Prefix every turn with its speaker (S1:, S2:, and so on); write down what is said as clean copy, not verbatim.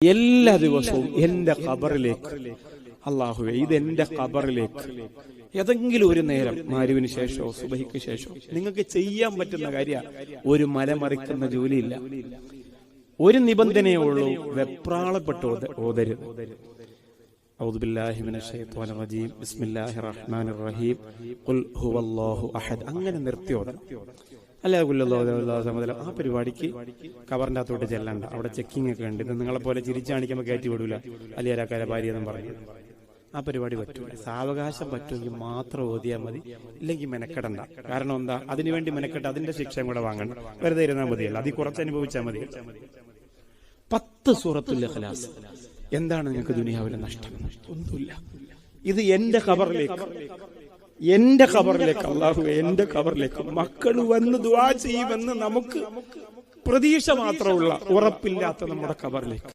S1: എല്ലാ ദിവസവും എന്റെ ഖബറിലേക്ക്, അല്ലാഹുവേ ഇതെന്റെ ഖബറിലേക്ക് ഏതെങ്കിലും ഒരു നേരം മഗ്‌രിബിന് ശേഷമോ സുബഹിക്ക് ശേഷമോ നിങ്ങൾക്ക് ചെയ്യാൻ പറ്റുന്ന കാര്യം, ഒരു മല മറിക്കുന്ന ജോലിയില്ല. ഒരു നിബന്ധനയേ ഉള്ളൂ, വെപ്രാളപ്പെട്ട് ഓതരുത്. അഊദു ബില്ലാഹി മിനശ് ശൈത്വാനിർ റജീം ബിസ്മില്ലാഹിർ റഹ്മാനിർ റഹീം ഖുൽ ഹുവല്ലാഹു അഹദ് അങ്ങനെ നിർത്തി ഓതണം. അല്ലാഹു ആ പരിപാടിക്ക് കബറിന്റെ അകത്തോട്ട് ചെല്ലണ്ട. അവിടെ ചെക്കിംഗ് ഒക്കെ ഉണ്ട്. ഇത് നിങ്ങളെ പോലെ ചിരിച്ചാണിക്കുമ്പോൾ കയറ്റി വിടൂല, അലിയരാക്കാരെ ഭാര്യ എന്നും പറഞ്ഞു. ആ പരിപാടി പറ്റൂല. സാവകാശം പറ്റുമെങ്കിൽ മാത്രം ഓതിയാൽ മതി, ഇല്ലെങ്കിൽ മെനക്കെടണ്ട. കാരണം എന്താ, അതിനുവേണ്ടി മെനക്കെട്ട് അതിന്റെ ശിക്ഷയും കൂടെ വാങ്ങണ്ട. വെറുതെ ഇരുന്നാൽ മതിയല്ല, അതിൽ കുറച്ച് അനുഭവിച്ചാൽ മതി. 10 സൂറത്തുൽ ഇഖ്ലാസ്. എന്താണ് നിങ്ങൾക്ക് ദുനിയാവിലെ നഷ്ടം? ഒന്നുമില്ല. ഇത് എന്റെ ഖബറിലേക്ക്, അല്ലാഹുവേ എന്റെ ഖബറിലേക്ക് മക്കൾ വന്ന് ദുആ ചെയ്യുമെന്ന് നമുക്ക് പ്രതീക്ഷ മാത്രമുള്ള, ഉറപ്പില്ലാത്ത നമ്മുടെ ഖബറിലേക്ക്